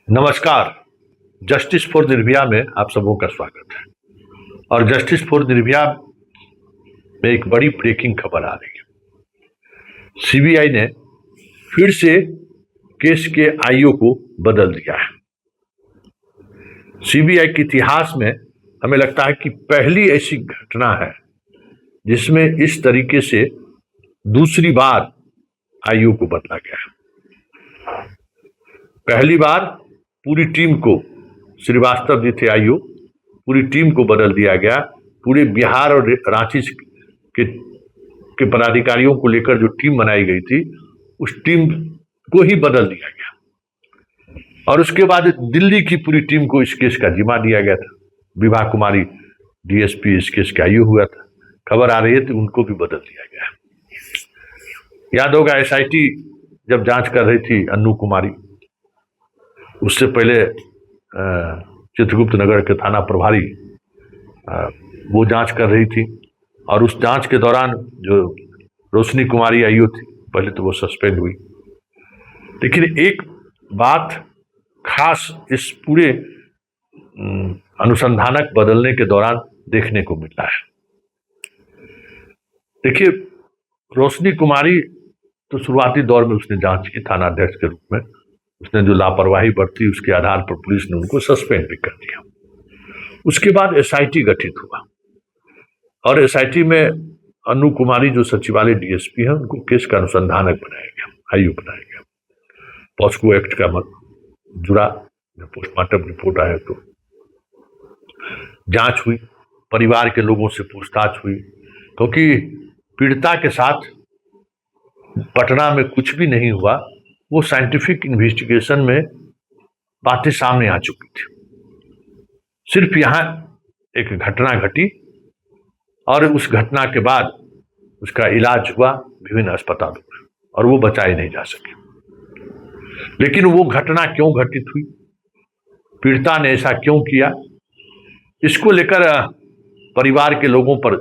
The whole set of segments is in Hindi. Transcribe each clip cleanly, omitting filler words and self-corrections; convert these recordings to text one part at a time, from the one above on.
नमस्कार। जस्टिस फॉर निर्भया में आप सबों का स्वागत है। और जस्टिस फॉर निर्भया में एक बड़ी ब्रेकिंग खबर आ रही है। सीबीआई ने फिर से केस के आईओ को बदल दिया है। सीबीआई के इतिहास में हमें लगता है कि पहली ऐसी घटना है जिसमें इस तरीके से दूसरी बार आईओ को बदला गया है। पहली बार पूरी टीम को, श्रीवास्तव जी थे आईओ, पूरी टीम को बदल दिया गया। पूरे बिहार और रांची के पदाधिकारियों को लेकर जो टीम बनाई गई थी उस टीम को ही बदल दिया गया। और उसके बाद दिल्ली की पूरी टीम को इस केस का जिम्मा दिया गया था। विभा कुमारी डीएसपी इस केस का आईओ हुआ था। खबर आ रही है तो उनको भी बदल दिया गया। याद होगा एसआईटी जब जांच कर रही थी अन्नू कुमारी, उससे पहले चित्रगुप्त नगर के थाना प्रभारी वो जांच कर रही थी। और उस जांच के दौरान जो रोशनी कुमारी आईओ थी, पहले तो वो सस्पेंड हुई। लेकिन एक बात खास इस पूरे अनुसंधानक बदलने के दौरान देखने को मिला है। देखिए, रोशनी कुमारी तो शुरुआती दौर में उसने जांच की थाना अध्यक्ष के रूप में। उसने जो लापरवाही बरती उसके आधार पर पुलिस ने उनको सस्पेंड भी कर दिया। उसके बाद एसआईटी गठित हुआ और एसआईटी में अन्नू कुमारी जो सचिवालय डीएसपी है उनको केस का अनुसंधानक बनाया गया, आईओ बनाया गया। पॉस्को एक्ट का जुड़ा, पोस्टमार्टम रिपोर्ट आया तो जांच हुई, परिवार के लोगों से पूछताछ हुई, क्योंकि पीड़िता के साथ पटना में कुछ भी नहीं हुआ। वो साइंटिफिक इन्वेस्टिगेशन में बातें सामने आ चुकी थी। सिर्फ यहां एक घटना घटी और उस घटना के बाद उसका इलाज हुआ विभिन्न अस्पतालों में और वो बचाए नहीं जा सके। लेकिन वो घटना क्यों घटित हुई, पीड़िता ने ऐसा क्यों किया, इसको लेकर परिवार के लोगों पर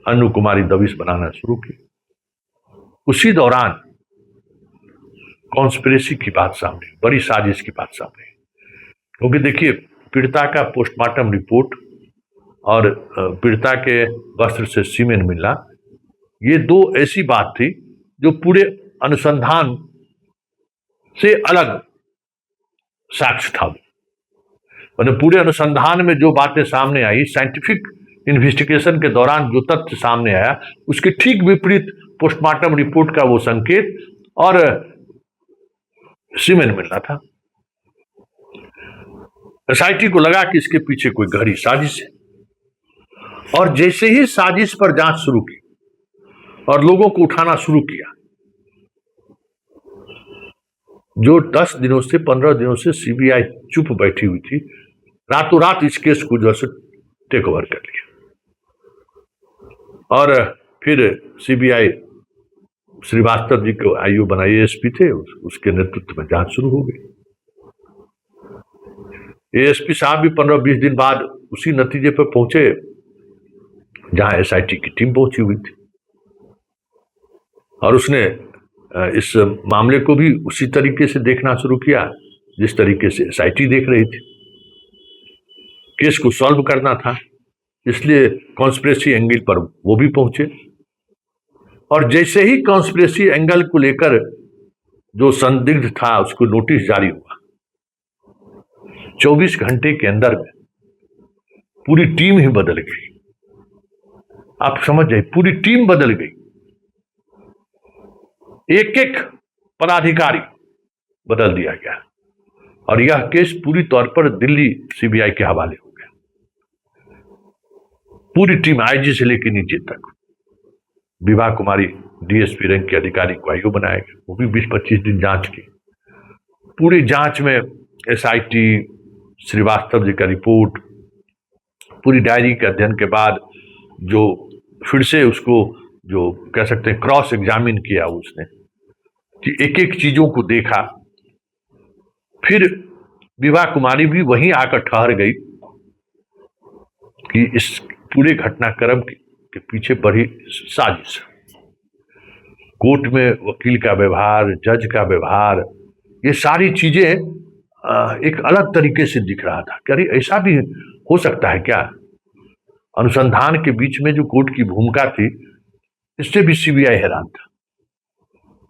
अन्नू कुमारी दबिश बनाना शुरू की। उसी दौरान कॉन्स्पिरेसी की बात सामने, बड़ी साजिश की बात सामने। क्योंकि देखिए, पीड़िता का पोस्टमार्टम रिपोर्ट और पीड़िता के वस्त्र से सीमेन मिलना, ये दो ऐसी बात थी जो पूरे अनुसंधान से अलग साक्ष्य था। मतलब पूरे अनुसंधान में जो बातें सामने आई, साइंटिफिक इन्वेस्टिगेशन के दौरान जो तथ्य सामने आया, उसके ठीक विपरीत पोस्टमार्टम रिपोर्ट का वो संकेत और सीमेन मिलना था। एसआईटी को लगा कि इसके पीछे कोई गहरी साजिश है। और जैसे ही साजिश पर जांच शुरू की और लोगों को उठाना शुरू किया, जो 10 दिनों से 15 दिनों से सीबीआई चुप बैठी हुई थी, रातों रात इस केस को जो है टेक ओवर कर लिया। और फिर सीबीआई श्रीवास्तव जी को आईओ बनाए, एएसपी थे, उसके नेतृत्व में जांच शुरू हो गई। एएसपी साहब भी 15-20 दिन बाद उसी नतीजे पर पहुंचे जहां एसआईटी की टीम पहुंची हुई थी। और उसने इस मामले को भी उसी तरीके से देखना शुरू किया जिस तरीके से एसआईटी देख रही थी। केस को सॉल्व करना था, इसलिए कॉन्स्पिरेसी एंगल पर वो भी पहुंचे। और जैसे ही कॉन्स्पिरेसी एंगल को लेकर जो संदिग्ध था उसको नोटिस जारी हुआ, 24 घंटे के अंदर में पूरी टीम ही बदल गई। आप समझ जाइए, पूरी टीम बदल गई। एक एक पदाधिकारी बदल दिया गया और यह केस पूरी तौर पर दिल्ली सीबीआई के हवाले हो गया। पूरी टीम आईजी से लेकर नीचे तक, विभा कुमारी डीएसपी रैंक के अधिकारी को आईओ बनाया गया। वो भी 20-25 दिन जांच की। पूरी जांच में एसआईटी, श्रीवास्तव जी का रिपोर्ट, पूरी डायरी के अध्ययन के बाद जो फिर से उसको जो कह सकते हैं क्रॉस एग्जामिन किया उसने, कि एक एक चीजों को देखा। फिर विभा कुमारी भी वहीं आकर ठहर गई कि इस पूरे घटनाक्रम के पीछे बड़ी साजिश। कोर्ट में वकील का व्यवहार, जज का व्यवहार, ये सारी चीजें एक अलग तरीके से दिख रहा था कि अरे ऐसा भी हो सकता है क्या। अनुसंधान के बीच में जो कोर्ट की भूमिका थी, इससे भी सीबीआई हैरान था।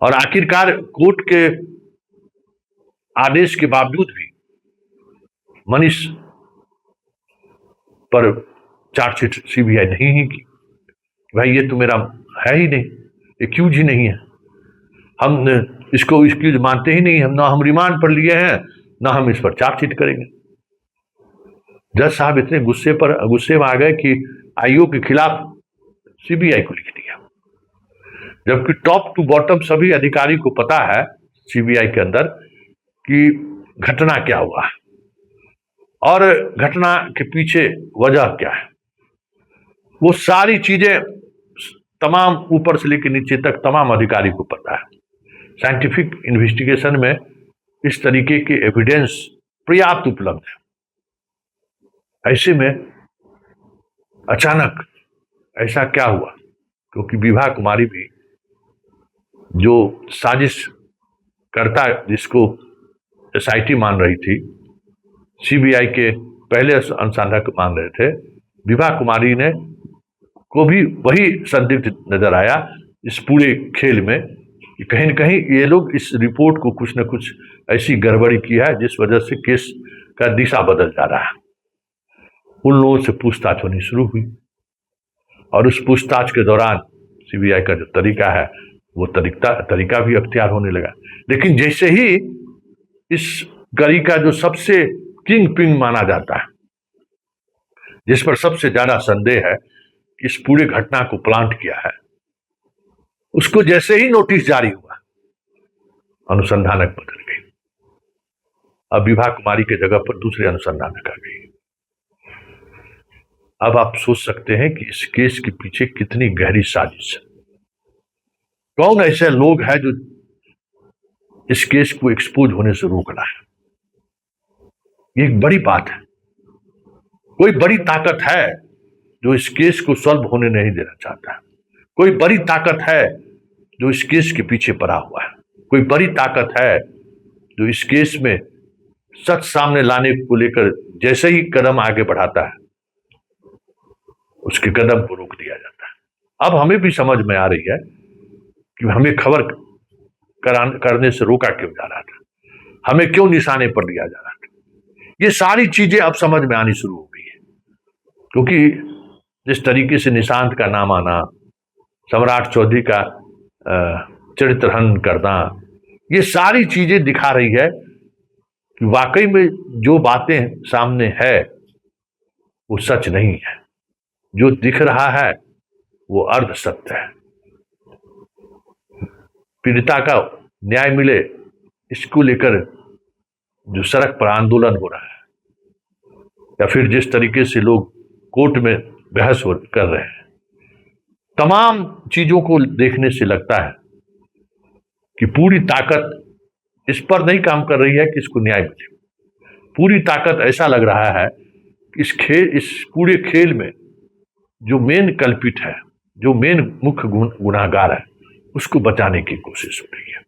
और आखिरकार कोर्ट के आदेश के बावजूद भी मनीष पर चार्जशीट सीबीआई नहीं ही की। भाई ये तो मेरा है ही नहीं, एक्यूज ही नहीं है, हम इसको एक्यूज मानते ही नहीं, हम ना हम रिमांड पर लिए हैं, ना हम इस पर चार्जशीट करेंगे। जज साहब इतने गुस्से में आ गए कि आईओ के खिलाफ सीबीआई को लिख दिया, जबकि टॉप टू बॉटम सभी अधिकारी को पता है सीबीआई के अंदर कि घटना क्या हुआ है और घटना के पीछे वजह क्या है। वो सारी चीजें तमाम ऊपर से लेकर नीचे तक तमाम अधिकारी को पता है। साइंटिफिक इन्वेस्टिगेशन में इस तरीके के एविडेंस पर्याप्त उपलब्ध है। ऐसे में अचानक ऐसा क्या हुआ, क्योंकि विभा कुमारी भी जो साजिश करता जिसको एसआईटी मान रही थी, सीबीआई के पहले अनुसंधानक मान रहे थे, विभा कुमारी ने को भी वही संदिग्ध नजर आया इस पूरे खेल में कि कहीं न कहीं ये लोग इस रिपोर्ट को कुछ न कुछ ऐसी गड़बड़ी की है जिस वजह से केस का दिशा बदल जा रहा है। उन लोगों से पूछताछ होनी शुरू हुई और उस पूछताछ के दौरान सीबीआई का जो तरीका है वो तरीका भी अख्तियार होने लगा। लेकिन जैसे ही इस गरी का जो सबसे किंग पिंग माना जाता है, जिस पर सबसे ज्यादा संदेह है कि इस पूरे घटना को प्लांट किया है, उसको जैसे ही नोटिस जारी हुआ, अनुसंधानक बदल गई। अब विभा कुमारी के जगह पर दूसरे अनुसंधानक आ गई। अब आप सोच सकते हैं कि इस केस के पीछे कितनी गहरी साजिश है। कौन ऐसे लोग हैं जो इस केस को एक्सपोज होने से रोक रहा है। ये एक बड़ी बात है। कोई बड़ी ताकत है जो इस केस को सॉल्व होने नहीं देना चाहता है। कोई बड़ी ताकत है जो इस केस के पीछे पड़ा हुआ है। कोई बड़ी ताकत है जो इस केस में सच सामने लाने को लेकर जैसे ही कदम आगे बढ़ाता है, उसके कदम को रोक दिया जाता है। अब हमें भी समझ में आ रही है कि हमें खबर करने से रोका क्यों जा रहा था, हमें क्यों निशाने पर लिया जा रहा था। ये सारी चीजें अब समझ में आनी शुरू हो गई है, क्योंकि जिस तरीके से निशांत का नाम आना, सम्राट चौधरी का चरित्र हनन करना, ये सारी चीजें दिखा रही है कि वाकई में जो बातें सामने है वो सच नहीं है। जो दिख रहा है वो अर्ध सत्य है। पीड़िता का न्याय मिले, इसको लेकर जो सड़क पर आंदोलन हो रहा है, या फिर जिस तरीके से लोग कोर्ट में बहस कर रहे हैं, तमाम चीजों को देखने से लगता है कि पूरी ताकत इस पर नहीं काम कर रही है कि इसको न्याय मिले। पूरी ताकत ऐसा लग रहा है कि इस पूरे खेल में जो मेन कल्पिट है, जो मेन मुख्य गुनाहगार है, उसको बचाने की कोशिश हो रही है।